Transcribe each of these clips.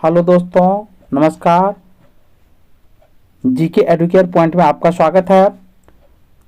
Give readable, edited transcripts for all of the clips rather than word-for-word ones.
Hello दोस्तों, नमस्कार। GK Educare point में आपका स्वागत है।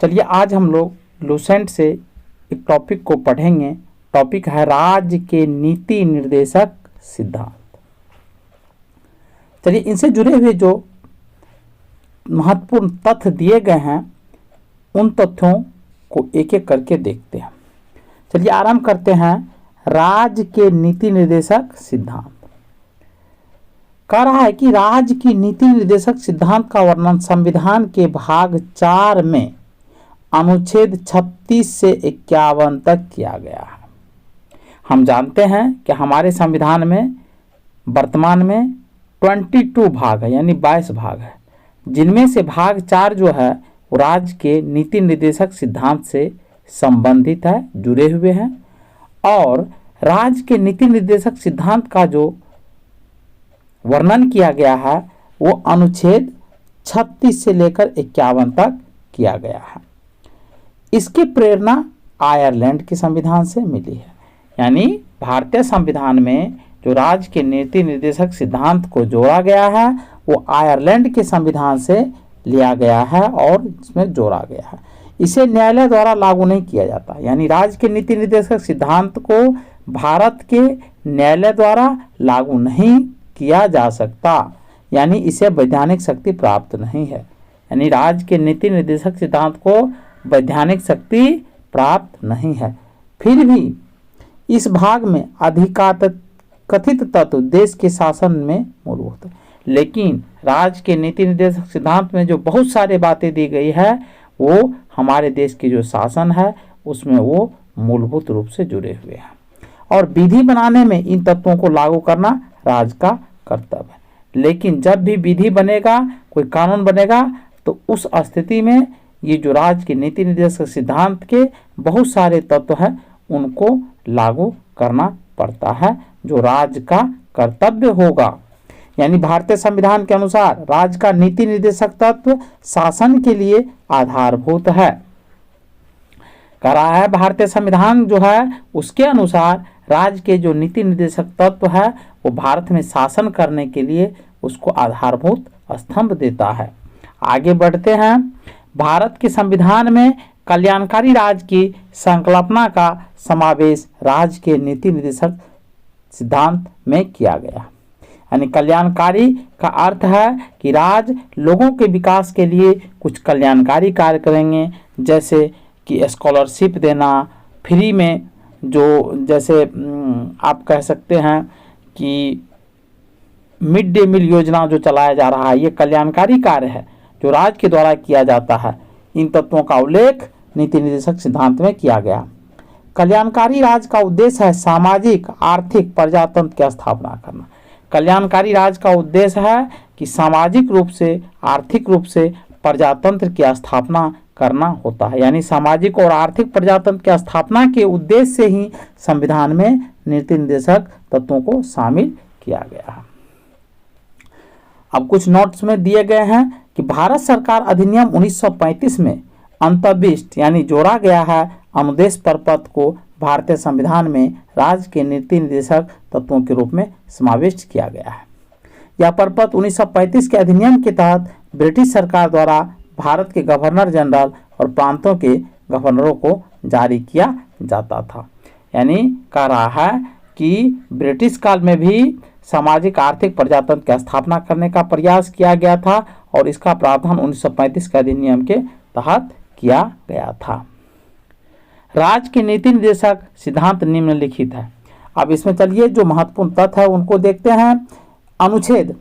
चलिए आज हम लोग लुसेंट से एक टॉपिक को पढ़ेंगे। टॉपिक है राज्य के नीति निर्देशक सिद्धांत। चलिए इनसे जुड़े हुए जो महत्वपूर्ण तथ्य दिए गए हैं उन तथ्यों को एक एक करके देखते हैं। चलिए आरंभ करते हैं। राज्य के नीति निर्देशक सिद्धांत कह रहा है कि राज्य की नीति निर्देशक सिद्धांत का वर्णन संविधान के भाग 4 में अनुच्छेद 36 से 51 तक किया गया है। हम जानते हैं कि हमारे संविधान में वर्तमान में 22 भाग है, यानी 22 भाग है, जिनमें से भाग 4 जो है वो राज्य के नीति निर्देशक सिद्धांत से संबंधित है, जुड़े हुए हैं। और राज्य के नीति निर्देशक सिद्धांत का जो वर्णन किया गया है वो अनुच्छेद 36 से लेकर 51 तक किया गया है। इसकी प्रेरणा आयरलैंड के संविधान से मिली है, यानी भारतीय संविधान में जो राज्य के नीति निर्देशक सिद्धांत को जोड़ा गया है वो आयरलैंड के संविधान से लिया गया है और इसमें जोड़ा गया है। इसे न्यायालय द्वारा लागू नहीं किया जाता, यानी राज्य के नीति निर्देशक सिद्धांत को भारत के न्यायालय द्वारा लागू नहीं किया जा सकता, यानी इसे वैधानिक शक्ति प्राप्त नहीं है। यानी राज्य के नीति निर्देशक सिद्धांत को वैधानिक शक्ति प्राप्त नहीं है। फिर भी इस भाग में कथित तत्व देश के शासन में मूलभूत है, लेकिन राज्य के नीति निर्देशक सिद्धांत में जो बहुत सारी बातें दी गई है वो हमारे देश की जो शासन है उसमें वो मूलभूत रूप से जुड़े हुए हैं। और विधि बनाने में इन तत्वों को लागू करना राज्य का कर्तव्य है। लेकिन जब भी विधि बनेगा, कोई कानून बनेगा, तो उस स्थिति में ये जो राज्य के नीति निर्देशक सिद्धांत के बहुत सारे तत्व हैं उनको लागू करना पड़ता है, जो राज्य का कर्तव्य होगा। यानी भारतीय संविधान के अनुसार राज्य का नीति निर्देशक तत्व शासन के लिए आधारभूत है। कह रहा है भारतीय संविधान जो है उसके अनुसार राज्य के जो नीति निर्देशक तत्व है वो भारत में शासन करने के लिए उसको आधारभूत स्तंभ देता है। आगे बढ़ते हैं। भारत के संविधान में कल्याणकारी राज्य की संकल्पना का समावेश राज्य के नीति निर्देशक सिद्धांत में किया गया। यानी कल्याणकारी का अर्थ है कि राज्य लोगों के विकास के लिए कुछ कल्याणकारी कार्य करेंगे, जैसे कि स्कॉलरशिप देना, फ्री में जो जैसे आप कह सकते हैं कि मिड डे मील योजना जो चलाया जा रहा है, ये कल्याणकारी कार्य है जो राज्य के द्वारा किया जाता है। इन तत्वों का उल्लेख नीति निर्देशक सिद्धांत में किया गया। कल्याणकारी राज्य का उद्देश्य है सामाजिक आर्थिक प्रजातंत्र की स्थापना करना। कल्याणकारी राज्य का उद्देश्य है कि सामाजिक रूप से आर्थिक रूप से प्रजातंत्र की स्थापना करना होता है। यानी सामाजिक और आर्थिक प्रजातंत्र की स्थापना के उद्देश्य से ही संविधान में नीति निर्देशक तत्वों को शामिल किया गया है। अब कुछ नोट्स में दिए गए हैं कि भारत सरकार अधिनियम 1935 में अंतर्विष्ट यानी जोड़ा गया है अनुदेश प्रपत्र को भारतीय संविधान में राज्य के नीति निर्देशक तत्वों के रूप में समाविष्ट किया गया है। यह प्रपत्र 1935 के अधिनियम के तहत ब्रिटिश सरकार द्वारा भारत के गवर्नर जनरल और प्रांतों के गवर्नरों को जारी किया जाता था। यानी कह रहा है कि ब्रिटिश काल में भी सामाजिक आर्थिक प्रजातंत्र की स्थापना करने का प्रयास किया गया था और इसका प्रावधान 1935 के अधिनियम के तहत किया गया था। राज्य के नीति निर्देशक सिद्धांत निम्नलिखित है। अब इसमें चलिए जो महत्वपूर्ण तथ्य है उनको देखते हैं। अनुच्छेद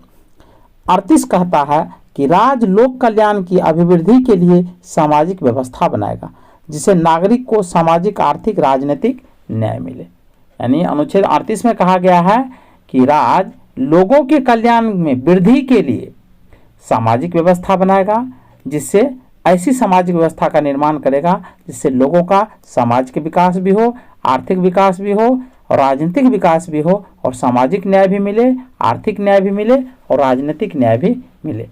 38 कहता है कि राज्य लोक कल्याण की अभिवृद्धि के लिए सामाजिक व्यवस्था बनाएगा जिससे नागरिक को सामाजिक आर्थिक राजनीतिक न्याय मिले। यानी अनुच्छेद 38 में कहा गया है कि राज्य लोगों के कल्याण में वृद्धि के लिए सामाजिक व्यवस्था बनाएगा, जिससे ऐसी सामाजिक व्यवस्था का निर्माण करेगा जिससे लोगों का सामाजिक विकास भी हो, आर्थिक विकास भी हो और राजनीतिक विकास भी हो और सामाजिक न्याय भी मिले, आर्थिक न्याय भी मिले और राजनीतिक न्याय भी मिले।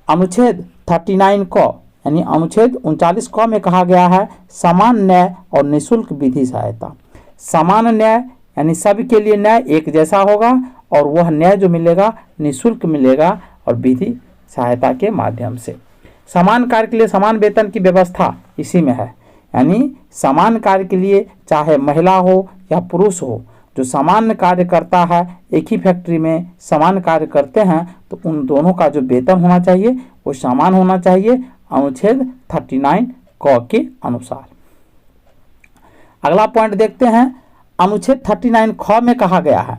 अनुच्छेद 39 क यानी अनुच्छेद 39 क में कहा गया है समान न्याय और निःशुल्क विधि सहायता। समान न्याय यानी सबके लिए न्याय एक जैसा होगा और वह न्याय जो मिलेगा निःशुल्क मिलेगा और विधि सहायता के माध्यम से। समान कार्य के लिए समान वेतन की व्यवस्था इसी में है, यानी समान कार्य के लिए चाहे महिला हो या पुरुष हो, जो समान कार्य करता है, एक ही फैक्ट्री में समान कार्य करते हैं, तो उन दोनों का जो वेतन होना चाहिए वो समान होना चाहिए अनुच्छेद 39 क के अनुसार। अगला पॉइंट देखते हैं। अनुच्छेद 39 ख में कहा गया है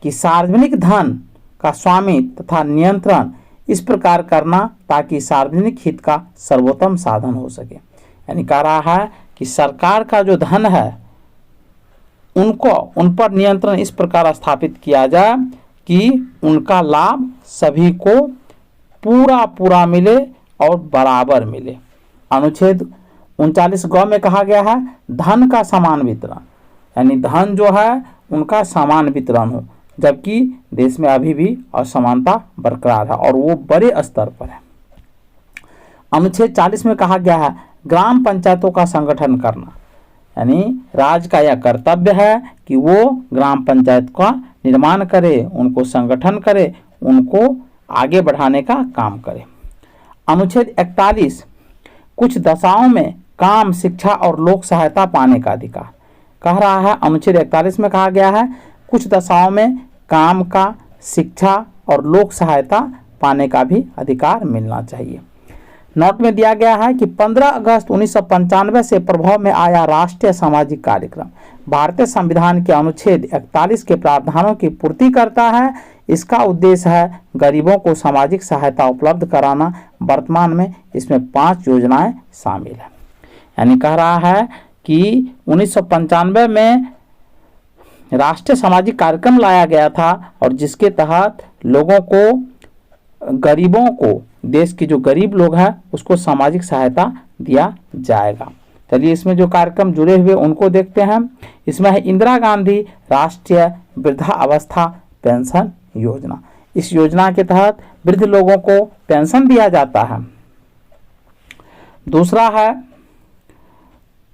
कि सार्वजनिक धन का स्वामी तथा नियंत्रण इस प्रकार करना ताकि सार्वजनिक हित का सर्वोत्तम साधन हो सके। यानी कह रहा है कि सरकार का जो धन है उन पर नियंत्रण इस प्रकार स्थापित किया जाए कि उनका लाभ सभी को पूरा मिले और बराबर मिले। अनुच्छेद 39 ग में कहा गया है धन का समान वितरण, यानी धन जो है उनका समान वितरण हो, जबकि देश में अभी भी असमानता बरकरार है और वो बड़े स्तर पर है। अनुच्छेद 40 में कहा गया है ग्राम पंचायतों का संगठन करना, यानी राज्य का यह कर्तव्य है कि वो ग्राम पंचायत का निर्माण करे, उनको संगठन करे, उनको आगे बढ़ाने का काम करे। अनुच्छेद 41 कुछ दशाओं में काम, शिक्षा और लोक सहायता पाने का अधिकार कह रहा है। अनुच्छेद 41 में कहा गया है कुछ दशाओं में काम का, शिक्षा और लोक सहायता पाने का भी अधिकार मिलना चाहिए। नोट में दिया गया है कि 15 अगस्त 1995 से प्रभाव में आया राष्ट्रीय सामाजिक कार्यक्रम भारतीय संविधान के अनुच्छेद 41 के प्रावधानों की पूर्ति करता है। इसका उद्देश्य है गरीबों को सामाजिक सहायता उपलब्ध कराना। वर्तमान में इसमें 5 योजनाएं शामिल हैं। यानी कह रहा है कि 1995 में राष्ट्रीय सामाजिक कार्यक्रम लाया गया था और जिसके तहत लोगों को, गरीबों को, देश के जो गरीब लोग हैं उसको सामाजिक सहायता दिया जाएगा। चलिए इसमें जो कार्यक्रम जुड़े हुए उनको देखते हैं। इसमें है इंदिरा गांधी राष्ट्रीय वृद्धावस्था पेंशन योजना। इस योजना के तहत वृद्ध लोगों को पेंशन दिया जाता है।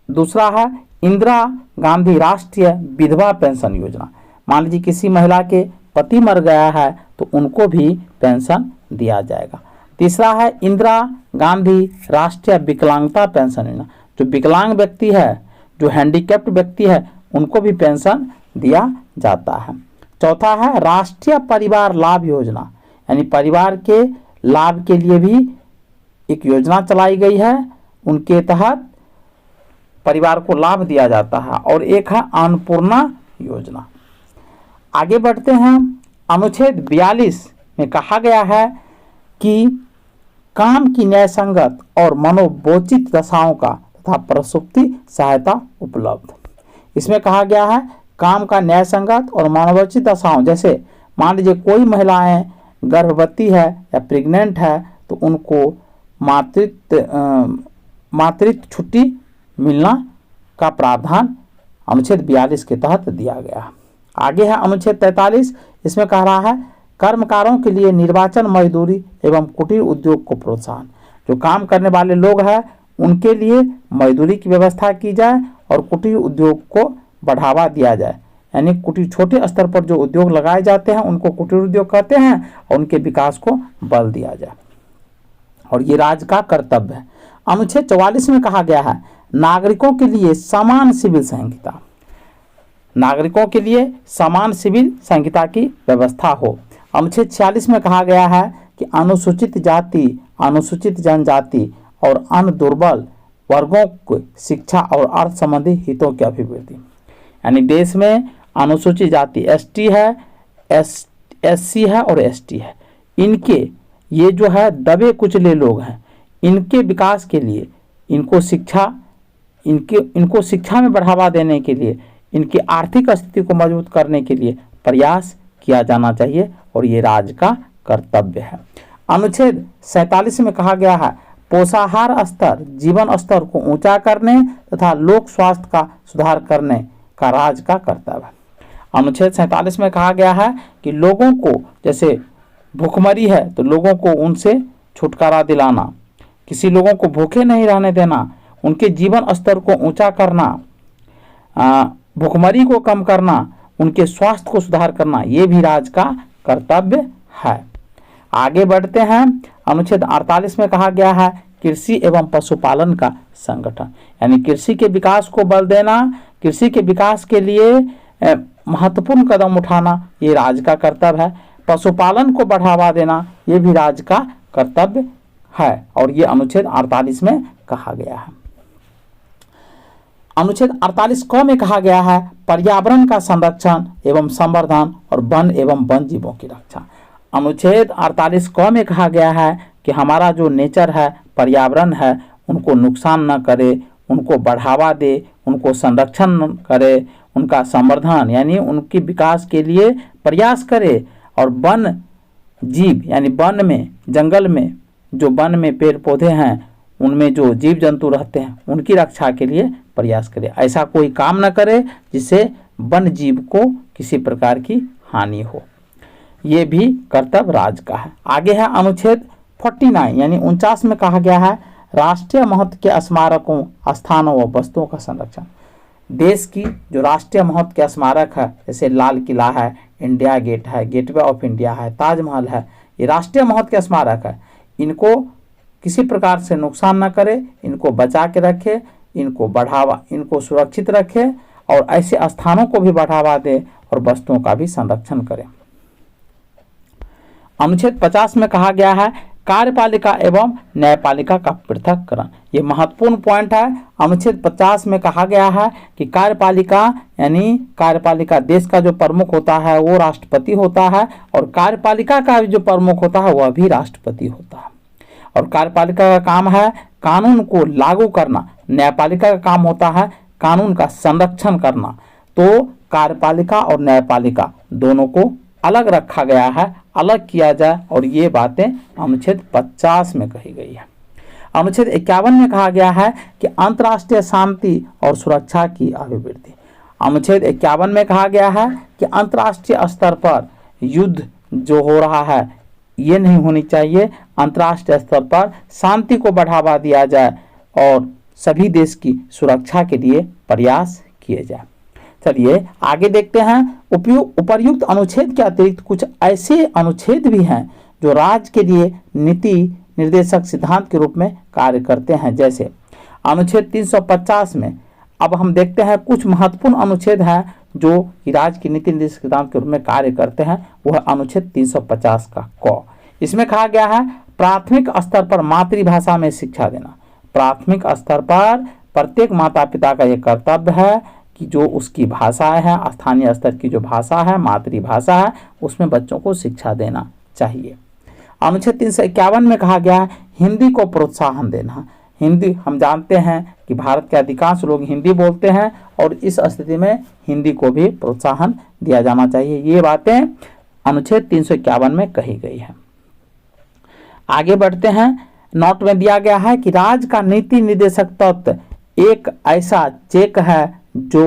दूसरा है इंदिरा गांधी राष्ट्रीय विधवा पेंशन योजना। मान लीजिए किसी महिला के पति मर गया है तो उनको भी पेंशन दिया जाएगा। तीसरा है इंदिरा गांधी राष्ट्रीय विकलांगता पेंशन योजना। जो विकलांग व्यक्ति है, जो हैंडीकैप्ड व्यक्ति है, उनको भी पेंशन दिया जाता है। चौथा है राष्ट्रीय परिवार लाभ योजना, यानी परिवार के लाभ के लिए भी एक योजना चलाई गई है, उनके तहत परिवार को लाभ दिया जाता है। और एक है अन्नपूर्णा योजना। आगे बढ़ते हैं। अनुच्छेद 42 में कहा गया है कि काम की न्यायसंगत और मनोवोचित दशाओं का तथा प्रसूति सहायता उपलब्ध। इसमें कहा गया है काम का न्यायसंगत और मनोवोचित दशाओं, जैसे मान लीजिए कोई महिलाएं गर्भवती है या प्रेग्नेंट है तो उनको मातृत्व छुट्टी मिलना का प्रावधान अनुच्छेद 42 के तहत दिया गया। आगे है अनुच्छेद 43। इसमें कह रहा है कर्मकारों के लिए निर्वाचन मजदूरी एवं कुटीर उद्योग को प्रोत्साहन। जो काम करने वाले लोग हैं उनके लिए मजदूरी की व्यवस्था की जाए और कुटीर उद्योग को बढ़ावा दिया जाए, यानी कुटीर छोटे स्तर पर जो उद्योग लगाए जाते हैं उनको कुटीर उद्योग कहते हैं और उनके विकास को बल दिया जाए और ये राज्य का कर्तव्य है। अनुच्छेद 44 में कहा गया है नागरिकों के लिए समान सिविल संहिता, नागरिकों के लिए समान सिविल संहिता की व्यवस्था हो। अनुच्छेद 46 में कहा गया है कि अनुसूचित जाति, अनुसूचित जनजाति और अन्य दुर्बल वर्गों को शिक्षा और अर्थ संबंधी हितों की अभिवृद्धि, यानी देश में अनुसूचित जाति एसटी है, एससी है और एसटी है, इनके ये जो है दबे कुचले लोग हैं, इनके विकास के लिए, इनको शिक्षा में बढ़ावा देने के लिए, इनकी आर्थिक स्थिति को मजबूत करने के लिए प्रयास किया जाना चाहिए और ये राज्य का कर्तव्य है। अनुच्छेद 47 में कहा गया है पोषाहार स्तर, जीवन स्तर को ऊंचा करने तथा लोक स्वास्थ्य का सुधार करने का राज्य का कर्तव्य है। अनुच्छेद 47 में कहा गया है कि लोगों को, जैसे भूखमरी है तो लोगों को उनसे छुटकारा दिलाना, किसी लोगों को भूखे नहीं रहने देना, उनके जीवन स्तर को ऊंचा करना, भूखमरी को कम करना, उनके स्वास्थ्य को सुधार करना, ये भी राज्य का कर्तव्य है। आगे बढ़ते हैं। अनुच्छेद 48 में कहा गया है कृषि एवं पशुपालन का संगठन, यानी कृषि के विकास को बल देना, कृषि के विकास के लिए महत्वपूर्ण कदम उठाना, ये राज्य का कर्तव्य है। पशुपालन को बढ़ावा देना, ये भी राज्य का कर्तव्य है, और ये अनुच्छेद 48 में कहा गया है। अनुच्छेद 48 क में कहा गया है पर्यावरण का संरक्षण एवं संवर्धन और वन एवं वन जीवों की रक्षा। अनुच्छेद 48 क में कहा गया है कि हमारा जो नेचर है, पर्यावरण है, उनको नुकसान न करे, उनको बढ़ावा दे, उनको संरक्षण करे, उनका संवर्धन यानी उनके विकास के लिए प्रयास करे, और वन जीव यानी वन में, जंगल में जो वन में पेड़ पौधे हैं, उनमें जो जीव जंतु रहते हैं, उनकी रक्षा के लिए प्रयास करे। ऐसा कोई काम न करे जिससे वन जीव को किसी प्रकार की हानि हो, ये भी कर्तव्य राज्य का है। आगे है अनुच्छेद 49 यानी 49 में कहा गया है राष्ट्रीय महत्व के स्मारकों, स्थानों व वस्तुओं का संरक्षण। देश की जो राष्ट्रीय महत्व के स्मारक है, जैसे लाल किला है, इंडिया गेट है, गेटवे ऑफ इंडिया है, ताजमहल है, ये राष्ट्रीय महत्व के स्मारक है। इनको किसी प्रकार से नुकसान न करे, इनको बचा के रखे, इनको बढ़ावा, इनको सुरक्षित रखे, और ऐसे स्थानों को भी बढ़ावा दे और वस्तुओं का भी संरक्षण करे। अनुच्छेद 50 में कहा गया है कार्यपालिका एवं न्यायपालिका का पृथक्करण। ये महत्वपूर्ण पॉइंट है। अनुच्छेद 50 में कहा गया है कि कार्यपालिका यानी कार्यपालिका देश का जो प्रमुख होता है वो राष्ट्रपति होता है, और कार्यपालिका का जो प्रमुख होता है वह भी राष्ट्रपति होता है। और कार्यपालिका का काम है कानून को लागू करना, न्यायपालिका का काम होता है कानून का संरक्षण करना। तो कार्यपालिका और न्यायपालिका दोनों को अलग रखा गया है, अलग किया जाए, और ये बातें अनुच्छेद 50 में कही गई है। अनुच्छेद 51 में कहा गया है कि अंतर्राष्ट्रीय शांति और सुरक्षा की अभिवृद्धि। अनुच्छेद 51 में कहा गया है कि अंतर्राष्ट्रीय स्तर पर युद्ध जो हो रहा है ये नहीं होनी चाहिए, अंतर्राष्ट्रीय स्तर पर शांति को बढ़ावा दिया जाए और सभी देश की सुरक्षा के लिए प्रयास किए जाए। चलिए आगे देखते हैं। उपर्युक्त अनुच्छेद के अतिरिक्त कुछ ऐसे अनुच्छेद भी हैं जो राज्य के लिए नीति निर्देशक सिद्धांत के रूप में कार्य करते हैं। जैसे अनुच्छेद 350 में अब हम देखते हैं कुछ महत्वपूर्ण अनुच्छेद हैं जो राज्य की नीति निर्देशक सिद्धांत के रूप में कार्य करते हैं। वह अनुच्छेद 350 का क। इसमें कहा गया है प्राथमिक स्तर पर मातृभाषा में शिक्षा देना। प्राथमिक स्तर पर प्रत्येक माता पिता का यह कर्तव्य है कि जो उसकी भाषा है, स्थानीय स्तर की जो भाषा है, मातृभाषा है, उसमें बच्चों को शिक्षा देना चाहिए। अनुच्छेद 351 में कहा गया है हिंदी को प्रोत्साहन देना। हिंदी हम जानते हैं कि भारत के अधिकांश लोग हिंदी बोलते हैं, और इस स्थिति में हिंदी को भी प्रोत्साहन दिया जाना चाहिए। ये बातें अनुच्छेद 351 में कही गई है। आगे बढ़ते हैं। नोट में दिया गया है कि राज्य का नीति निर्देशक तत्व एक ऐसा चेक है जो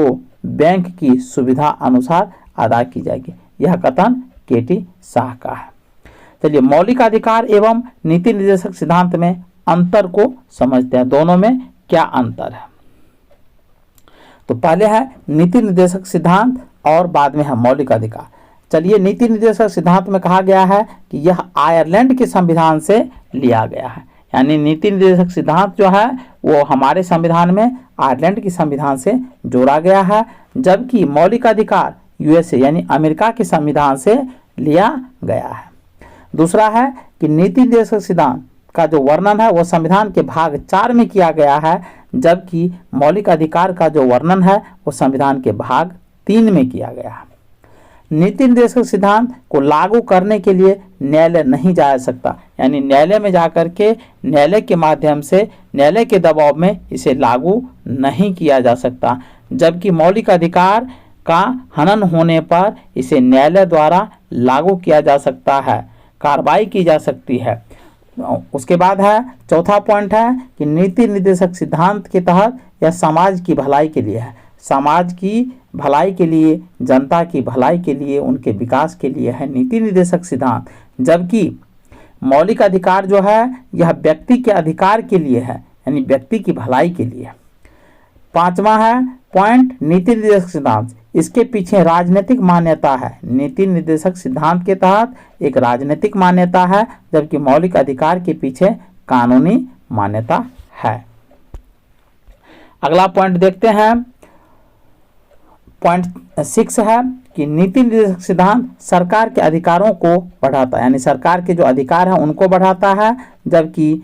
बैंक की सुविधा अनुसार अदा की जाएगी। यह कथन केटी शाह का है। चलिए मौलिक अधिकार एवं नीति निर्देशक सिद्धांत में अंतर को समझते हैं, दोनों में क्या अंतर है। तो पहले है नीति निर्देशक सिद्धांत और बाद में है मौलिक अधिकार। चलिए नीति निर्देशक सिद्धांत में कहा गया है कि यह आयरलैंड के संविधान से लिया गया है, यानी नीति निर्देशक सिद्धांत जो है वो हमारे संविधान में आयरलैंड के संविधान से जोड़ा गया है, जबकि मौलिक अधिकार यूएसए यानी अमेरिका के संविधान से लिया गया है। दूसरा है कि नीति निर्देशक सिद्धांत का जो वर्णन है वो संविधान के भाग 4 में किया गया है, जबकि मौलिक अधिकार का जो वर्णन है वो संविधान के भाग 3 में किया गया है। नीति निर्देशक सिद्धांत को लागू करने के लिए न्यायालय नहीं जा सकता, यानी न्यायालय में जाकर के न्यायालय के माध्यम से न्यायालय के दबाव में इसे लागू नहीं किया जा सकता, जबकि मौलिक अधिकार का हनन होने पर इसे न्यायालय द्वारा लागू किया जा सकता है, कार्रवाई की जा सकती है। उसके बाद है चौथा पॉइंट है कि नीति निर्देशक सिद्धांत के तहत यह समाज की भलाई के लिए है, समाज की भलाई के लिए, जनता की भलाई के लिए, उनके विकास के लिए है नीति निर्देशक सिद्धांत, जबकि मौलिक अधिकार जो है यह व्यक्ति के अधिकार के लिए है, यानी व्यक्ति की भलाई के लिए। पांचवा है पॉइंट नीति निर्देशक सिद्धांत, इसके पीछे राजनीतिक मान्यता है। नीति निर्देशक सिद्धांत के तहत एक राजनीतिक मान्यता है, जबकि मौलिक अधिकार के पीछे कानूनी मान्यता है। अगला पॉइंट देखते हैं, पॉइंट 6 है कि नीति निर्देशक सिद्धांत सरकार के अधिकारों को बढ़ाता है, यानी सरकार के जो अधिकार हैं उनको बढ़ाता है, जबकि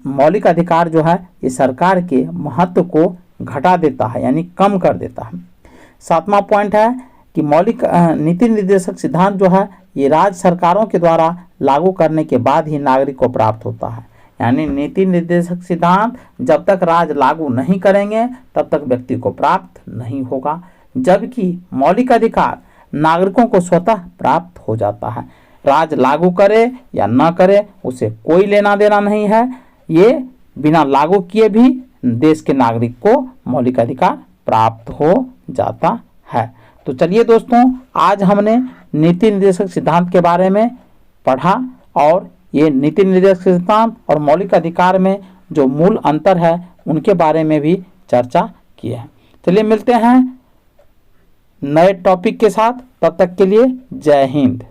मौलिक अधिकार जो है ये सरकार के महत्व को घटा देता है, यानी कम कर देता है। 7वां पॉइंट है कि मौलिक नीति निर्देशक सिद्धांत जो है ये राज्य सरकारों के द्वारा लागू करने के बाद ही नागरिक को प्राप्त होता है, यानी नीति निर्देशक सिद्धांत जब तक राज्य लागू नहीं करेंगे तब तक व्यक्ति को प्राप्त नहीं होगा, जबकि मौलिक अधिकार नागरिकों को स्वतः प्राप्त हो जाता है। राज्य लागू करे या न करे उसे कोई लेना देना नहीं है, ये बिना लागू किए भी देश के नागरिक को मौलिक अधिकार प्राप्त हो जाता है। तो चलिए दोस्तों, आज हमने नीति निर्देशक सिद्धांत के बारे में पढ़ा और ये नीति निर्देशक सिद्धांत और मौलिक अधिकार में जो मूल अंतर है उनके बारे में भी चर्चा की है। चलिए मिलते हैं नए टॉपिक के साथ, तब तक के लिए जय हिंद।